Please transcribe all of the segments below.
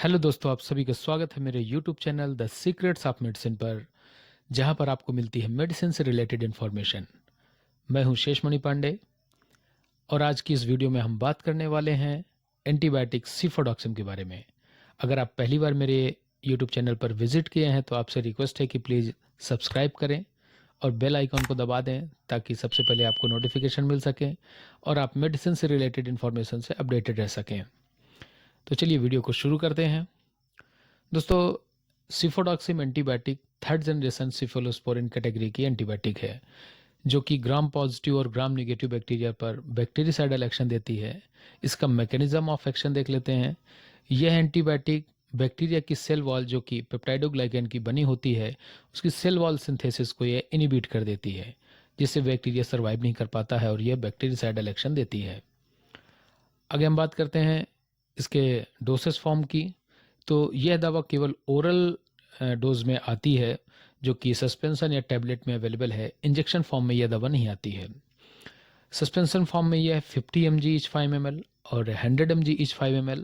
Hello दोस्तों, आप सभी का स्वागत है मेरे YouTube channel the secrets of medicine पर, जहां पर आपको मिलती है मेडिसिन से रिलेटेड इन्फॉर्मेशन। मैं हूं शेषमणि पांडे और आज की इस वीडियो में हम बात करने वाले हैं एंटीबायोटिक सिफोडॉक्सिम के बारे में। अगर आप पहली बार मेरे यूट्यूब चैनल पर विजिट किए हैं तो आपसे रिक्वेस्ट है कि प्लीज़ सब्सक्राइब करें और बेल आइकॉन को दबा दें ताकि सबसे पहले आपको नोटिफिकेशन मिल सके और आप मेडिसिन से रिलेटेड इन्फॉर्मेशन से अपडेटेड रह सकें। तो चलिए वीडियो को शुरू करते हैं। दोस्तों, सिफोडॉक्सिम एंटीबायोटिक थर्ड जनरेशन सिफोलोस्पोरिन कैटेगरी की एंटीबायोटिक है जो कि ग्राम पॉजिटिव और ग्राम निगेटिव बैक्टीरिया पर बैक्टीरिसाइडल एक्शन देती है। इसका मैकेनिज्म ऑफ एक्शन देख लेते हैं। यह एंटीबायोटिक बैक्टीरिया की सेल वॉल जो कि पेप्टाइडोग्लाइकन की बनी होती है उसकी सेल वॉल सिंथेसिस को यह इनिबिट कर देती है, जिससे बैक्टीरिया सर्वाइव नहीं कर पाता है और यह बैक्टीरिसाइडल एक्शन देती है। आगे हम बात करते हैं इसके डोसेस फॉर्म की। तो यह दवा केवल ओरल डोज में आती है जो कि सस्पेंशन या टैबलेट में अवेलेबल है। इंजेक्शन फॉर्म में यह दवा नहीं आती है। सस्पेंशन फॉर्म में यह 50 mg ईच 5 ml और 100 mg ईच 5 ml,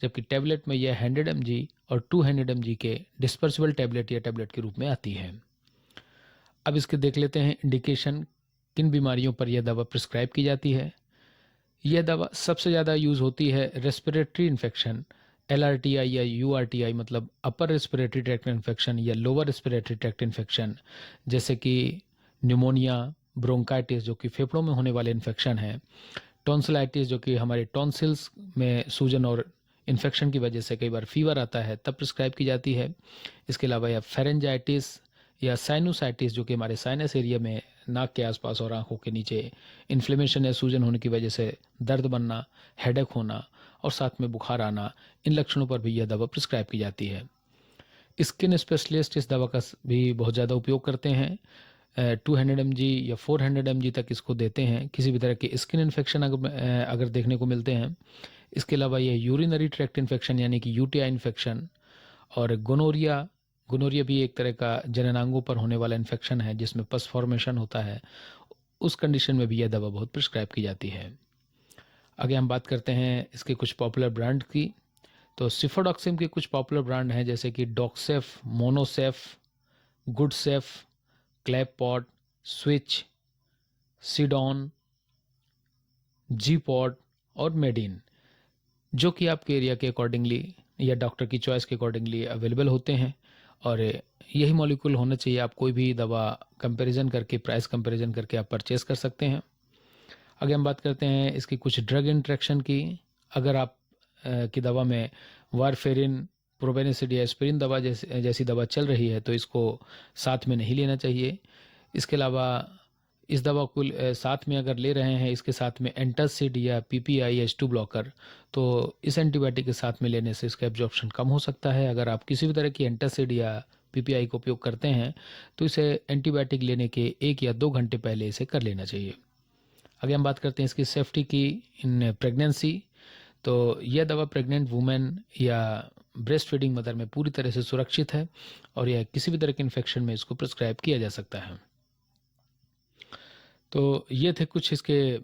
जबकि टैबलेट में यह 100 mg और 200 mg के डिस्पर्सिबल टैबलेट या टैबलेट के रूप में आती है। अब इसके देख लेते हैं इंडिकेशन, किन बीमारियों पर यह दवा प्रिस्क्राइब की जाती है। यह दवा सबसे ज़्यादा यूज़ होती है रेस्पिरेटरी इन्फेक्शन, LRTI या URTI मतलब अपर रेस्पिरेटरी ट्रैक्ट इन्फेक्शन या लोअर रेस्पिरेटरी ट्रैक्ट इन्फेक्शन, जैसे कि न्यूमोनिया, ब्रोंकाइटिस जो कि फेफड़ों में होने वाले इन्फेक्शन है, टॉन्सिलाइटिस जो कि हमारे टॉन्सिल्स में सूजन और इन्फेक्शन की वजह से कई बार फीवर आता है तब प्रिस्क्राइब की जाती है। इसके अलावा यह फेरेंजाइटिस या साइनोसाइटिस जो कि हमारे साइनस एरिया में नाक के आसपास और आंखों के नीचे इन्फ्लेमेशन या सूजन होने की वजह से दर्द बनना, हेडेक होना और साथ में बुखार आना, इन लक्षणों पर भी यह दवा प्रिस्क्राइब की जाती है। स्किन स्पेशलिस्ट इस दवा का भी बहुत ज़्यादा उपयोग करते हैं। 200 mg या 400 mg तक इसको देते हैं किसी भी तरह के स्किन इन्फेक्शन अगर देखने को मिलते हैं। इसके अलावा यह यूरिनरी ट्रैक्ट इन्फेक्शन यानी कि UTI इन्फेक्शन और गोनोरिया, गोनोरिया भी एक तरह का जननांगों पर होने वाला इन्फेक्शन है जिसमें पस फॉर्मेशन होता है, उस कंडीशन में भी यह दवा बहुत प्रिस्क्राइब की जाती है। आगे हम बात करते हैं इसके कुछ पॉपुलर ब्रांड की। तो सिफोडॉक्सिम के कुछ पॉपुलर ब्रांड हैं जैसे कि डॉक्सेफ, मोनोसेफ, गुडसेफ, क्लैपपॉट, स्विच, सीडॉन, जीपॉट और मेडिन, जो कि आपके एरिया के अकॉर्डिंगली या डॉक्टर की चॉइस के अकॉर्डिंगली अवेलेबल होते हैं। और यही मॉलिक्यूल होना चाहिए। आप कोई भी दवा कंपैरिजन करके, प्राइस कंपैरिजन करके आप परचेस कर सकते हैं। आगे हम बात करते हैं इसकी कुछ ड्रग इंट्रैक्शन की। अगर आप की दवा में वारफेरिन, प्रोपेनिसिड या एस्पिरिन दवा जैसी दवा चल रही है तो इसको साथ में नहीं लेना चाहिए। इसके अलावा इस दवा को साथ में अगर ले रहे हैं, इसके साथ में एंटासिड या PPI या H2 ब्लॉकर, तो इस एंटीबायोटिक के साथ में लेने से इसका एब्जॉर्प्शन कम हो सकता है। अगर आप किसी भी तरह की एंटासिड या PPI का उपयोग करते हैं तो इसे एंटीबायोटिक लेने के 1 या 2 घंटे पहले इसे कर लेना चाहिए। आगे हम बात करते हैं इसकी सेफ्टी की इन प्रेगनेंसी। तो यह दवा प्रेग्नेंट वुमेन या ब्रेस्ट फीडिंग मदर में पूरी तरह से सुरक्षित है और यह किसी भी तरह के इन्फेक्शन में इसको प्रिस्क्राइब किया जा सकता है। तो ये थे कुछ इसके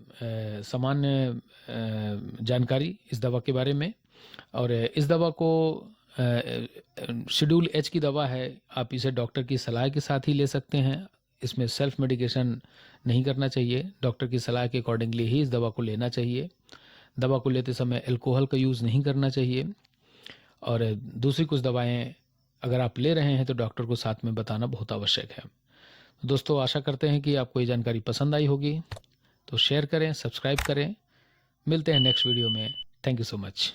सामान्य जानकारी इस दवा के बारे में। और इस दवा को शेड्यूल H की दवा है, आप इसे डॉक्टर की सलाह के साथ ही ले सकते हैं। इसमें सेल्फ मेडिकेशन नहीं करना चाहिए, डॉक्टर की सलाह के अकॉर्डिंगली ही इस दवा को लेना चाहिए। दवा को लेते समय अल्कोहल का यूज़ नहीं करना चाहिए। और दूसरी कुछ दवाएं अगर आप ले रहे हैं तो डॉक्टर को साथ में बताना बहुत आवश्यक है। दोस्तों, आशा करते हैं कि आपको ये जानकारी पसंद आई होगी, तो शेयर करें, सब्सक्राइब करें। मिलते हैं नेक्स्ट वीडियो में। Thank you so much.